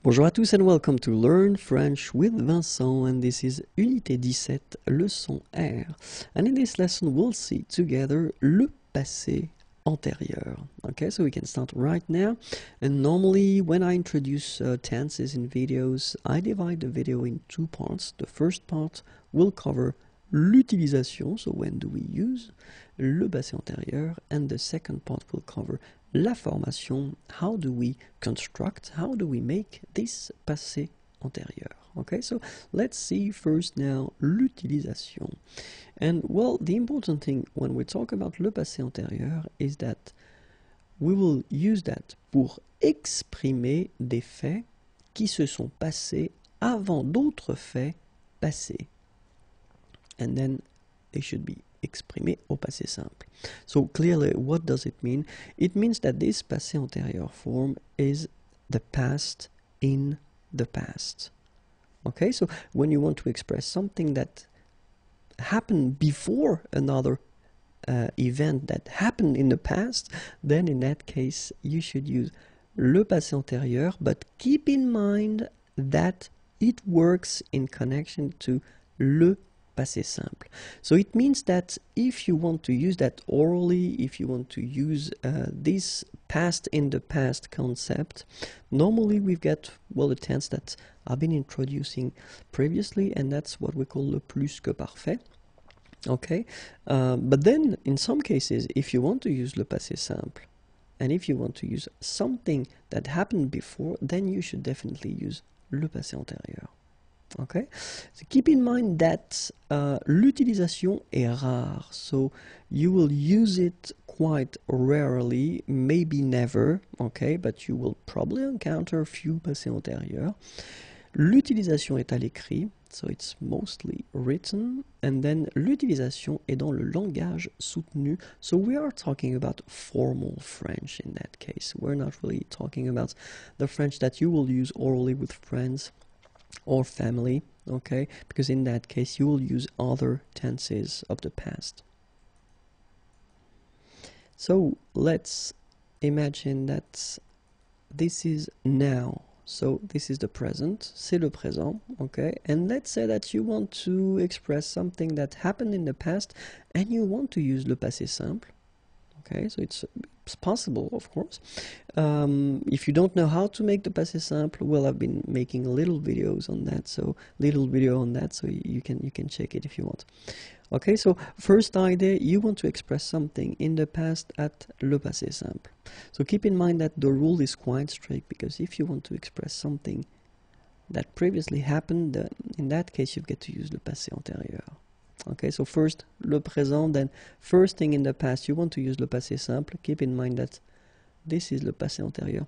Bonjour à tous and welcome to Learn French with Vincent, and this is Unité 17, leçon R. And in this lesson we'll see together le passé antérieur. Okay, so we can start right now. And normally when I introduce tenses in videos, I divide the video in two parts. The first part will cover l'utilisation, so when do we use le passé antérieur, and the second part will cover la formation, how do we construct, how do we make this passé antérieur. Okay, so let's see first now l'utilisation. And well, the important thing when we talk about le passé antérieur is that we will use that pour exprimer des faits qui se sont passés avant d'autres faits passés. And then they should be exprimé au passé simple. So clearly, what does it mean? It means that this passé antérieur form is the past in the past. Okay, so when you want to express something that happened before another event that happened in the past, then in that case you should use le passé antérieur, but keep in mind that it works in connection to le passé simple. So it means that if you want to use that orally, if you want to use this past in the past concept, normally we've got, well, a tense that I've been introducing previously, and that's what we call le plus que parfait. Okay, but then in some cases, if you want to use le passé simple, and if you want to use something that happened before, then you should definitely use le passé antérieur. Okay, so keep in mind that l'utilisation est rare, so you will use it quite rarely, maybe never, okay, but you will probably encounter a few passés antérieurs. L'utilisation est à l'écrit, so it's mostly written, and then l'utilisation est dans le langage soutenu, so we are talking about formal French in that case. We're not really talking about the French that you will use orally with friends or family, okay, because in that case you will use other tenses of the past. So let's imagine that this is now, so this is the present, c'est le présent, okay, and let's say that you want to express something that happened in the past and you want to use le passé simple. Okay, so it's possible, of course. If you don't know how to make the passé simple, well, I've been making little videos on that, so you can check it if you want. Okay, so first idea, you want to express something in the past at le passé simple. So keep in mind that the rule is quite strict, because if you want to express something that previously happened, in that case you get to use le passé antérieur. Okay, so first le présent, then first thing in the past you want to use le passé simple. Keep in mind that this is le passé antérieur.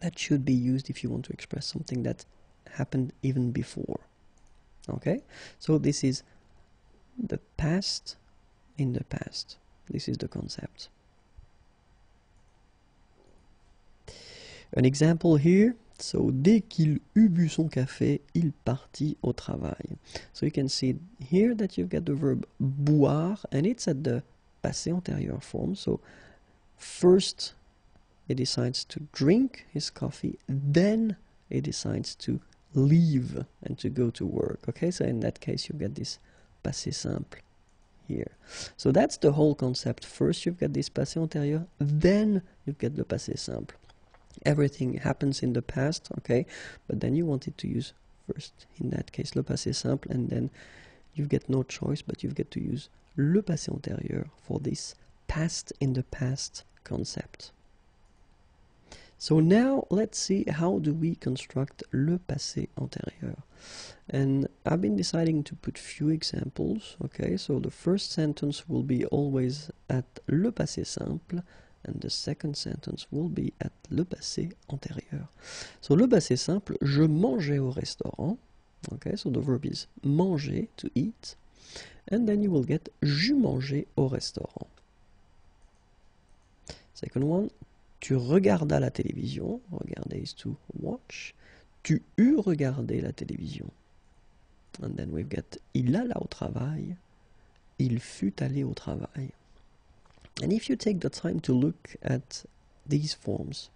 That should be used if you want to express something that happened even before. Okay, so this is the past in the past. This is the concept. An example here. So, dès qu'il eut bu son café, il partit au travail. So you can see here that you've got the verb boire, and it's at the passé antérieur form. So first he decides to drink his coffee, then he decides to leave and to go to work. Okay, so in that case you get this passé simple here. So that's the whole concept. First you've got this passé antérieur, then you've got le passé simple. Everything happens in the past, okay, but then you wanted to use first, in that case, le passé simple, and then you get no choice, but you get to use le passé antérieur for this past in the past concept. So now let's see how do we construct le passé antérieur. And I've been deciding to put few examples, okay, so the first sentence will be always at le passé simple, and the second sentence will be at le passé antérieur. So le passé simple, je mangeais au restaurant. Okay, so the verb is manger, to eat. And then you will get j'eus mangé au restaurant. Second one, tu regardas la télévision. Regarder is to watch. Tu eus regardé la télévision. And then we've got il alla au travail. Il fut allé au travail. And if you take the time to look at these forms,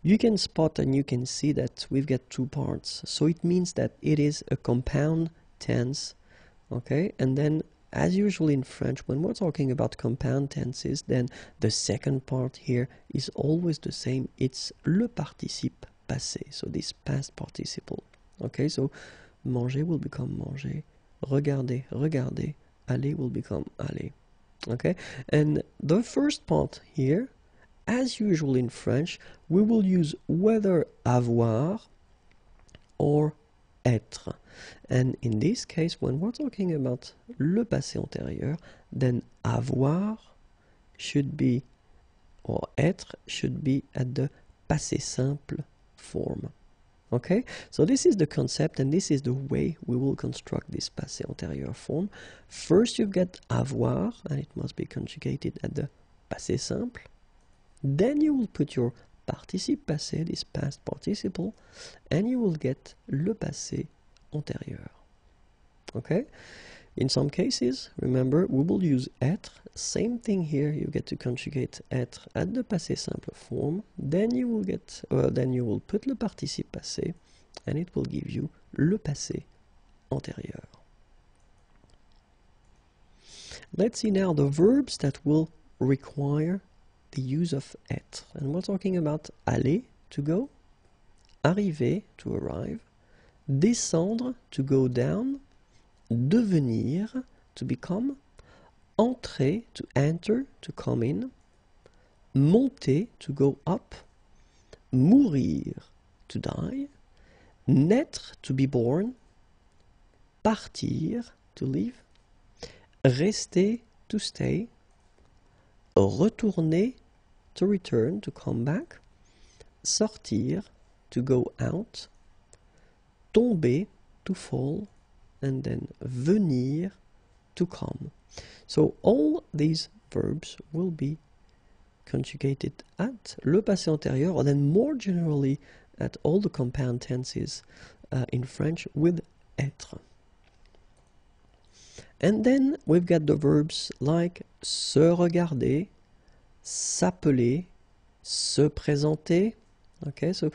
you can spot and you can see that we've got two parts. So it means that it is a compound tense, okay? And then, as usual in French, when we're talking about compound tenses, then the second part here is always the same. It's le participe passé, so this past participle. Okay, so manger will become manger, regarder, regarder, aller will become aller. Okay, and the first part here, as usual in French, we will use whether avoir or être. And in this case, when we're talking about le passé antérieur, then avoir should be, or être should be at the passé simple form. Okay, so this is the concept and this is the way we will construct this passé antérieur form. First you get avoir, and it must be conjugated at the passé simple. Then you will put your participe passé, this past participle, and you will get le passé antérieur. Okay, in some cases, remember, we will use être. Same thing here, you get to conjugate être at the passé simple form. Then you will get, then you will put le participe passé, and it will give you le passé antérieur. Let's see now the verbs that will require the use of être. And we're talking about aller, to go, arriver, to arrive, descendre, to go down, devenir, to become, entrer, to enter, to come in, monter, to go up, mourir, to die, naître, to be born, partir, to leave, rester, to stay, retourner, to return, to come back, sortir, to go out, tomber, to fall, and then venir, to come. So all these verbs will be conjugated at le passé antérieur, or then more generally at all the compound tenses in French with être. And then we've got the verbs like se regarder, s'appeler, se présenter. Okay, so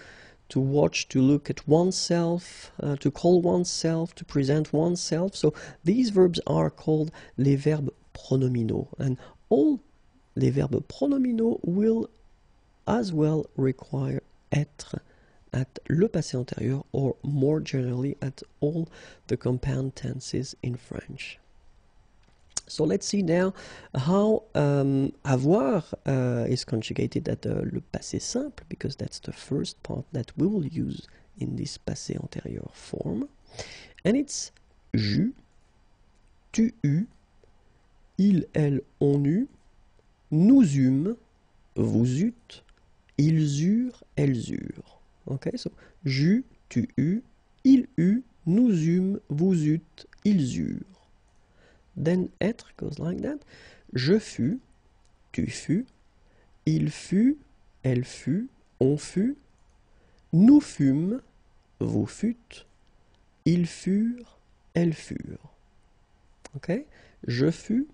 to watch, to look at oneself, to call oneself, to present oneself. So these verbs are called les verbes pronominaux. And all les verbes pronominaux will as well require être at le passé antérieur, or more generally at all the compound tenses in French. So let's see now how avoir is conjugated at le passé simple, because that's the first part that we will use in this passé antérieur form. And it's j'eus, tu eus, il, elle, on eut, nous eûmes, vous eûtes, ils eurent, elles eurent. Okay, so j'eus, tu eus, il eut, nous eûmes, vous eûtes, ils eurent. Then être goes like that. Je fus, tu fus, il fut, elle fut, on fut, nous fûmes, vous fûtes, ils furent, elles furent. Okay? Je fus,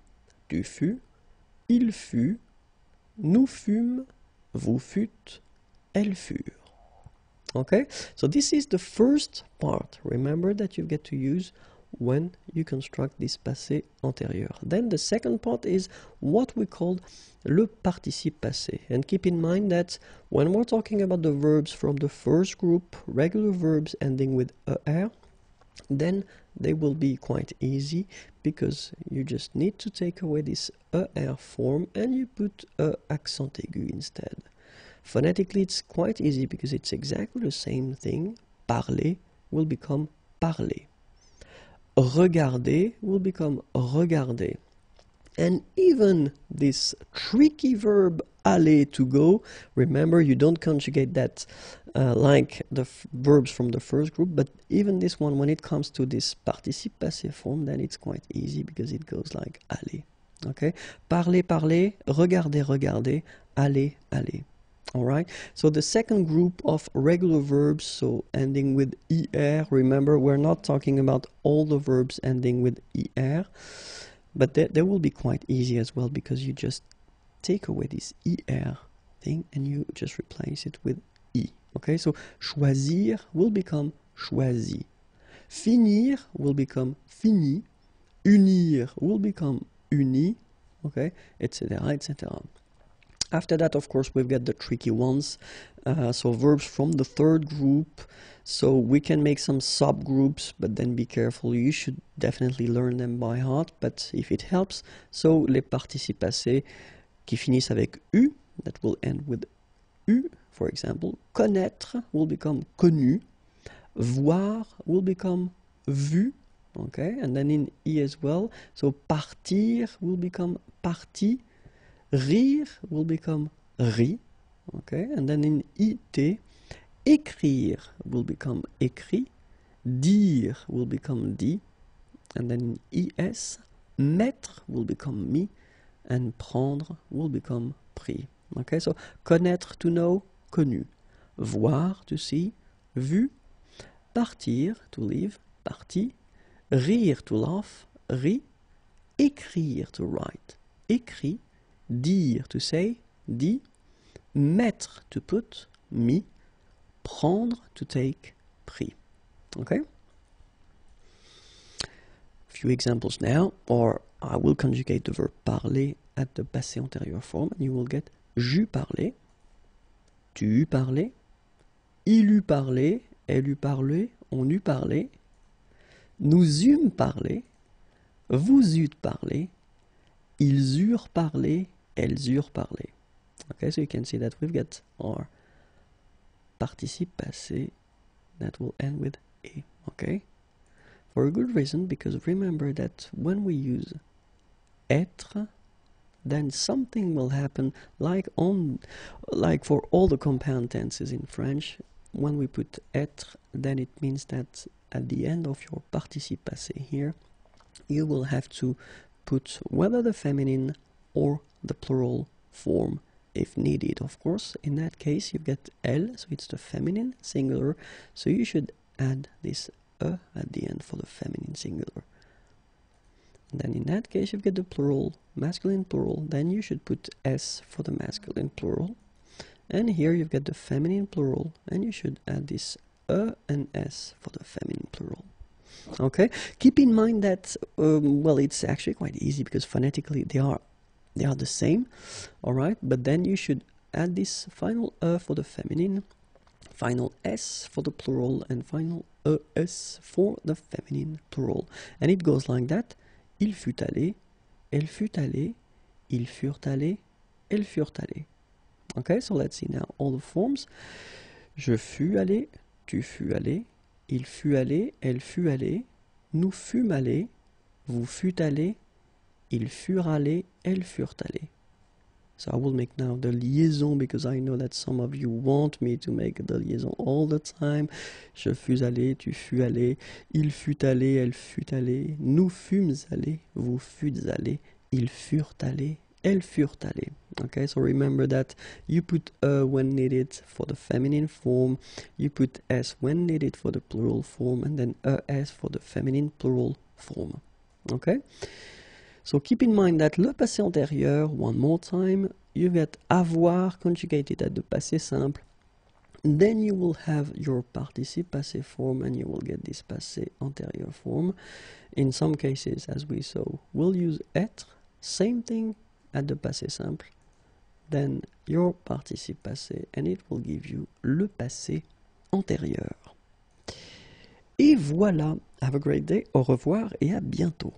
tu fus, il fut, nous fûmes, vous fûtes, elles furent. Okay? So this is the first part. Remember that you get to use when you construct this passé antérieur. Then the second part is what we call le participe passé. And keep in mind that when we're talking about the verbs from the first group, regular verbs ending with er, then they will be quite easy, because you just need to take away this er form and you put accent aigu instead. Phonetically it's quite easy because it's exactly the same thing. Parler will become parler. Regarder will become regarder. And even this tricky verb aller, to go, remember you don't conjugate that like the verbs from the first group, but even this one, when it comes to this participe passé form, then it's quite easy because it goes like aller. Okay? Parler, parler, regarder, regarder, aller, aller. Alright, so the second group of regular verbs, so ending with er, remember we're not talking about all the verbs ending with er, but they will be quite easy as well, because you just take away this er thing and you just replace it with I. Okay, so choisir will become choisi. Finir will become fini. Unir will become uni. Okay, etc., etc. After that, of course, we've got the tricky ones. So verbs from the third group. So we can make some subgroups, but then be careful. You should definitely learn them by heart, but if it helps. So les participes passés qui finissent avec U, that will end with U, for example. Connaître will become connu. Voir will become vu. Okay, and then in I as well. So partir will become parti. Rire will become ri. Okay, and then in IT, écrire will become écrit. Dire will become dit. And then in IS, mettre will become mis. And prendre will become pris. Okay, so connaître, to know, connu. Voir, to see, vu. Partir, to leave, parti. Rire, to laugh, ri. Écrire, to write, écrit. Dire, to say, dit. Mettre, to put, mis. Prendre, to take, pris. Okay? Few examples now, or I will conjugate the verb parler at the passé antérieur form, and you will get j'eus parlé, tu eus parlé, il eut parlé, elle eut parlé, on eut parlé, nous eûmes parlé, vous eûtes parlé, ils eurent parlé, elles eurent parlé. Okay, so you can see that we've got our participe passé that will end with a. Okay, for a good reason, because remember that when we use être, then something will happen like for all the compound tenses in French. When we put être, then it means that at the end of your participe passé here, you will have to put whether the feminine or the plural form if needed. Of course, in that case you get elle, so it's the feminine singular, so you should add this e at the end for the feminine singular. And then in that case you've got the plural, masculine plural, then you should put s for the masculine plural. And here you've got the feminine plural, and you should add this e and s for the feminine plural. Okay, keep in mind that well, it's actually quite easy because phonetically they are the same, all right, but then you should add this final e for the feminine, final s for the plural, and final es for the feminine plural, and it goes like that. Il fut allé, elle fut allée, ils furent allés, elles furent allées. Okay, so let's see now all the forms. Je fus allé, tu fus allé, il fut allé, elle fut allée, nous fûmes allés, vous fûtes allés, ils furent allés, elles furent allées. So I will make now the liaison because I know that some of you want me to make the liaison all the time. Je fus allé, tu fus allé, il fut allé, elle fut allée, nous fûmes allés, vous fûtes allés, ils furent allés, elles furent allées. Okay, so remember that you put when needed for the feminine form, you put s when needed for the plural form, and then es for the feminine plural form. Okay? So keep in mind that le passé antérieur, one more time, you get avoir conjugated at the passé simple. Then you will have your participe passé form, and you will get this passé antérieur form. In some cases, as we saw, we'll use être, same thing at the passé simple. Then your participe passé, and it will give you le passé antérieur. Et voilà, have a great day, au revoir et à bientôt.